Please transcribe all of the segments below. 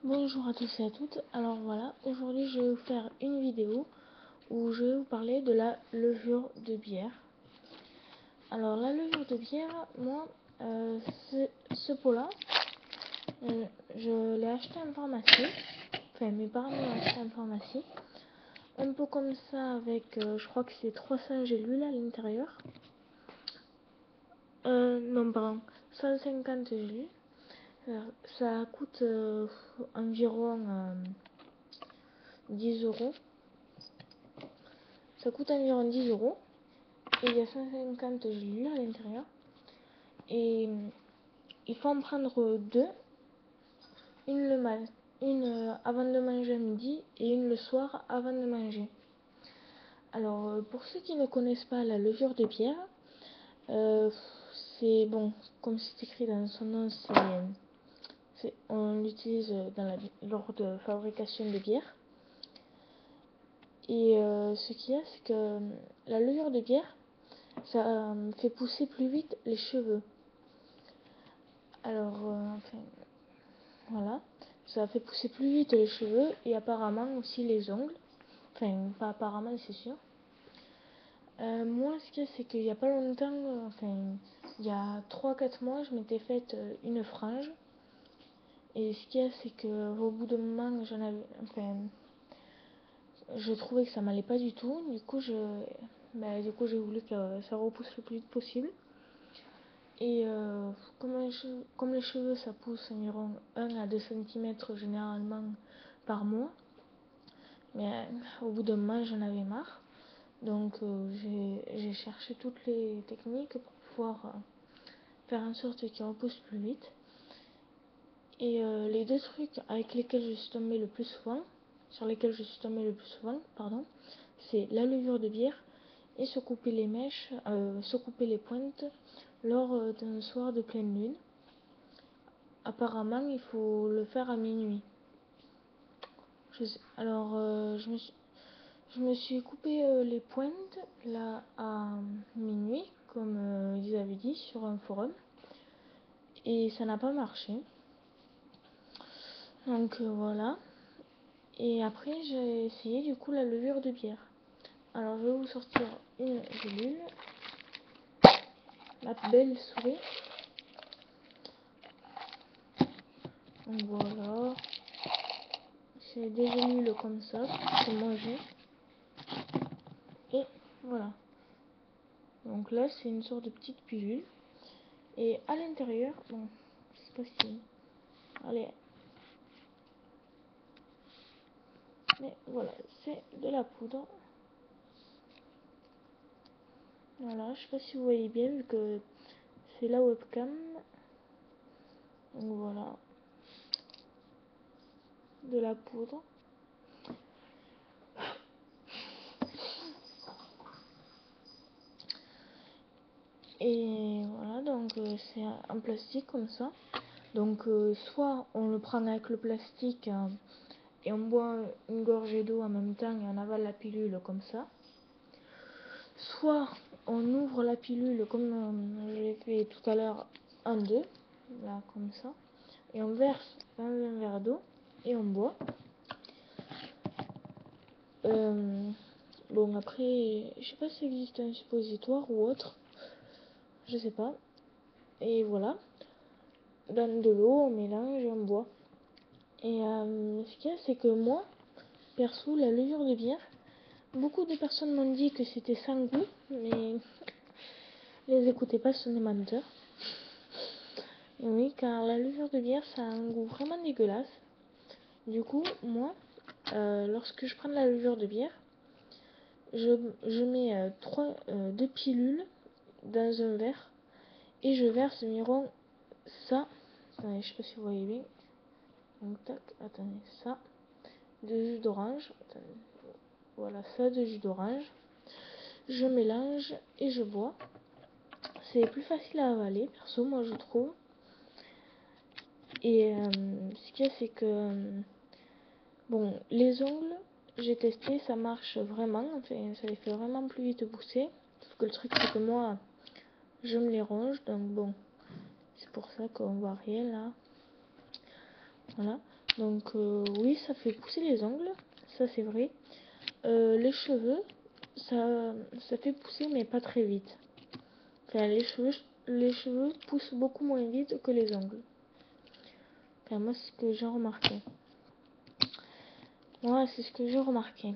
Bonjour à tous et à toutes. Alors voilà, aujourd'hui je vais vous faire une vidéo où je vais vous parler de la levure de bière. Alors la levure de bière, moi, ce pot-là, je l'ai acheté en pharmacie. Enfin, mes parents l'ont acheté en pharmacie. Un pot comme ça avec, je crois que c'est 300 gélules à l'intérieur. Non, pardon, 150 gélules. Ça coûte environ 10 euros. Ça coûte environ 10 euros. Et il y a 150 gélules à l'intérieur. Et il faut en prendre deux. Une avant de manger à midi et une le soir avant de manger. Alors, pour ceux qui ne connaissent pas la levure de bière, c'est bon, comme c'est écrit dans son nom, on l'utilise lors de fabrication de bière. Et ce qu'il y a, c'est que la levure de bière, ça fait pousser plus vite les cheveux. Alors, voilà, ça fait pousser plus vite les cheveux et apparemment aussi les ongles. Enfin, pas apparemment, c'est sûr. Moi, ce qu'il y a, c'est qu'il n'y a pas longtemps, il y a 3-4 mois, je m'étais faite une frange. Et ce qu'il y a, c'est qu'au bout d'un moment, je trouvais que ça m'allait pas du tout. Du coup, j'ai voulu que ça repousse le plus vite possible. Et comme les cheveux, ça pousse environ 1 à 2 cm généralement par mois. Mais au bout d'un moment, j'en avais marre. Donc, j'ai cherché toutes les techniques pour pouvoir faire en sorte qu'il repousse plus vite. Et les deux trucs avec lesquels je suis tombée le plus souvent, c'est la levure de bière et se couper les mèches, se couper les pointes lors d'un soir de pleine lune. Apparemment, il faut le faire à minuit. Alors, je me suis coupé les pointes là à minuit, comme ils avaient dit sur un forum, et ça n'a pas marché. Donc voilà. Et après, j'ai essayé du coup la levure de bière. Alors, je vais vous sortir une gélule, la belle souris. Donc voilà. C'est des gélules comme ça, c'est manger. Et voilà. Donc là, c'est une sorte de petite pilule. Et à l'intérieur, bon, je sais pas si... Allez. Mais voilà, c'est de la poudre. Voilà, je sais pas si vous voyez bien, vu que c'est la webcam. Donc voilà. De la poudre. Et voilà, donc c'est en plastique comme ça. Donc soit on le prend avec le plastique et on boit une gorgée d'eau en même temps et on avale la pilule comme ça. Soit on ouvre la pilule comme je l'ai fait tout à l'heure en deux, là comme ça, et on verse dans un verre d'eau et on boit. Bon après, je sais pas s'il existe un suppositoire ou autre, je sais pas. Et voilà, dans de l'eau, on mélange et on boit. Et ce qu'il y a, c'est que moi, perso, la levure de bière, beaucoup de personnes m'ont dit que c'était sans goût, mais les écoutez pas, ce sont des menteurs. Et oui, car la levure de bière, ça a un goût vraiment dégueulasse. Du coup, moi, lorsque je prends de la levure de bière, je mets 2 pilules dans un verre et je verse environ ça. Attendez, je sais pas si vous voyez bien. Donc, tac, attendez, ça, de jus d'orange. Voilà, ça, de jus d'orange. Je mélange et je bois. C'est plus facile à avaler, perso, moi je trouve. Et ce qu'il y a, c'est que bon, les ongles, j'ai testé, ça marche vraiment. Enfin, ça les fait vraiment plus vite pousser. Sauf que le truc, c'est que moi, je me les ronge. Donc bon, c'est pour ça qu'on voit rien là. Voilà. Donc oui, ça fait pousser les ongles, ça c'est vrai. Les cheveux, ça fait pousser mais pas très vite. Enfin, les cheveux poussent beaucoup moins vite que les ongles. Enfin, moi c'est ce que j'ai remarqué. Moi c'est ce que j'ai remarqué.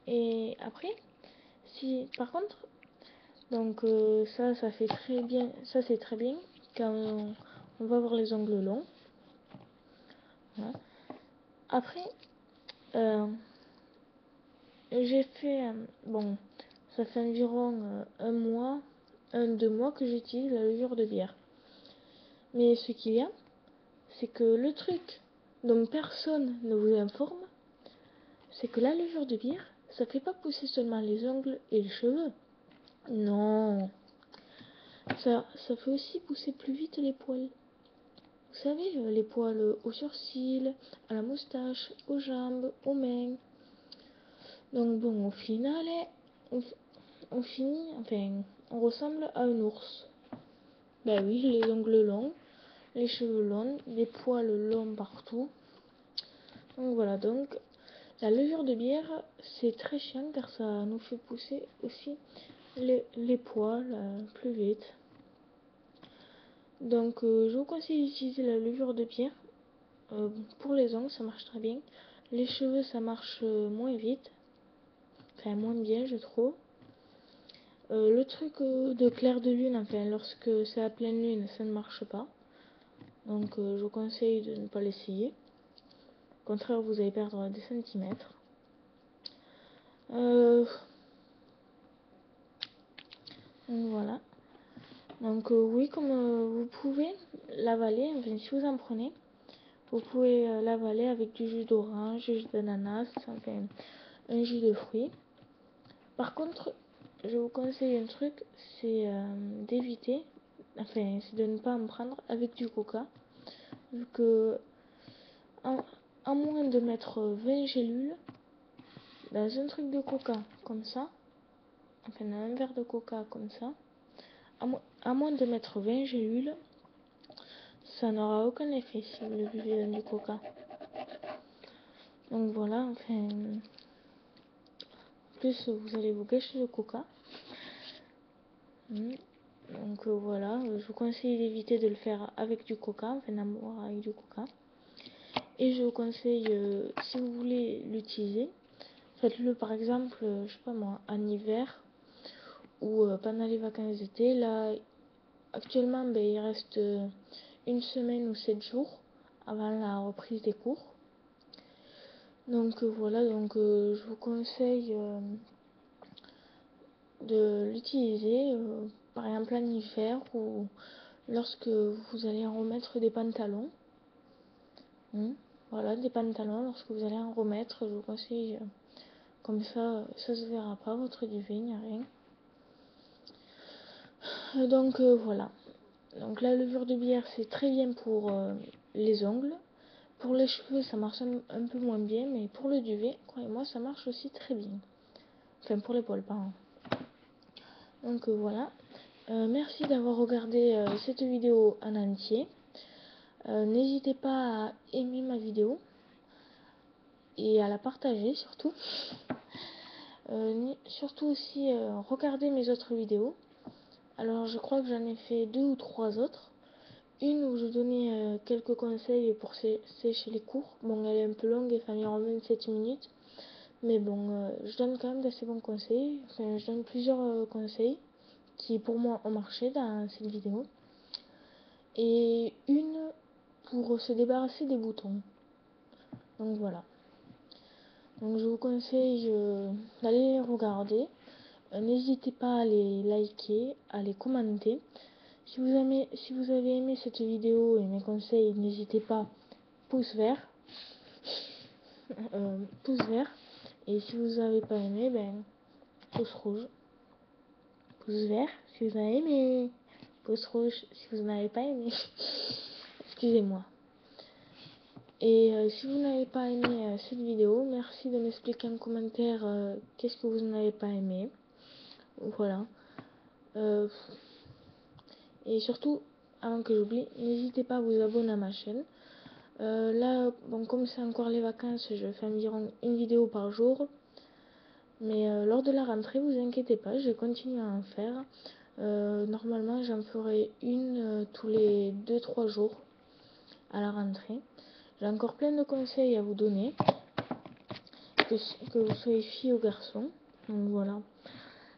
Et après, si par contre, donc ça fait très bien, ça c'est très bien quand on va avoir les ongles longs. Voilà. Après, j'ai fait, bon, ça fait environ un mois, 2 mois que j'utilise la levure de bière. Mais ce qu'il y a, c'est que le truc dont personne ne vous informe, c'est que la levure de bière, ça fait pas pousser seulement les ongles et les cheveux. Non, ça fait aussi pousser plus vite les poils. Vous savez, les poils aux sourcils, à la moustache, aux jambes, aux mains. Donc bon, au final, on finit, enfin, on ressemble à un ours. Bah oui, les ongles longs, les cheveux longs, des poils longs partout. Donc voilà, donc la levure de bière, c'est très chiant car ça nous fait pousser aussi les poils plus vite. Donc je vous conseille d'utiliser la levure de bière. Pour les ongles, ça marche très bien. Les cheveux, ça marche moins vite. Enfin, moins bien, je trouve. Le truc de clair de lune, enfin, lorsque c'est à pleine lune, ça ne marche pas. Donc, je vous conseille de ne pas l'essayer. Au contraire, vous allez perdre des centimètres. Voilà. Donc, oui, comme vous pouvez l'avaler, enfin, si vous en prenez, vous pouvez l'avaler avec du jus d'orange, du jus d'ananas, enfin, un jus de fruits. Par contre, je vous conseille un truc, c'est d'éviter, enfin, c'est de ne pas en prendre avec du coca, vu que, à moins de mettre 20 gélules dans un truc de coca comme ça, enfin, dans un verre de coca comme ça, à moins de mettre 20 gélules, ça n'aura aucun effet si vous le buvez dans du coca. Donc voilà, enfin, en plus vous allez vous gâcher le coca. Donc voilà, je vous conseille d'éviter de le faire avec du coca, enfin d'en boire avec du coca. Et je vous conseille, si vous voulez l'utiliser, faites-le par exemple, je sais pas moi, en hiver ou pendant les vacances d'été. Là, actuellement, ben, il reste une semaine ou 7 jours avant la reprise des cours. Donc voilà, donc je vous conseille de l'utiliser par exemple en hiver ou lorsque vous allez en remettre des pantalons. Voilà, des pantalons, lorsque vous allez en remettre, je vous conseille, comme ça se verra pas votre duvet, il n'y a rien. Donc voilà. Donc la levure de bière, c'est très bien pour les ongles. Pour les cheveux, ça marche un peu moins bien, mais pour le duvet, croyez-moi, ça marche aussi très bien. Enfin, pour les poils, pardon. Donc voilà. Merci d'avoir regardé cette vidéo en entier. N'hésitez pas à aimer ma vidéo et à la partager surtout. Surtout aussi regardez mes autres vidéos. Alors je crois que j'en ai fait 2 ou 3 autres. Une où je donnais quelques conseils pour sécher les cours. Bon, elle est un peu longue, elle fait environ 27 minutes. Mais bon, je donne quand même d'assez bons conseils. Enfin, je donne plusieurs conseils qui pour moi ont marché dans cette vidéo. Et une pour se débarrasser des boutons. Donc voilà. Donc je vous conseille d'aller les regarder. N'hésitez pas à les liker, à les commenter. Si vous avez aimé cette vidéo et mes conseils, n'hésitez pas, pouce vert. Pouce vert. Et si vous n'avez pas aimé, ben, pouce rouge. Pouce vert si vous avez aimé. Pouce rouge si vous n'avez pas aimé. Excusez-moi. Et si vous n'avez pas aimé cette vidéo, merci de m'expliquer en commentaire qu'est-ce que vous n'avez pas aimé. Voilà. Et surtout, avant que j'oublie, n'hésitez pas à vous abonner à ma chaîne. Là, bon, comme c'est encore les vacances, je fais environ une vidéo par jour. Mais lors de la rentrée, vous inquiétez pas, je vais continuer à en faire. Normalement, j'en ferai une tous les 2-3 jours à la rentrée. J'ai encore plein de conseils à vous donner, que vous soyez fille ou garçon. Donc voilà.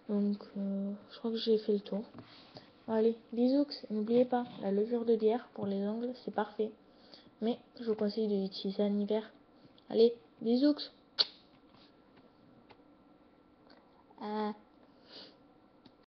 Donc je crois que j'ai fait le tour. Allez, bisous. N'oubliez pas, la levure de bière pour les ongles, c'est parfait. Mais je vous conseille de l'utiliser en hiver. Allez, bisous.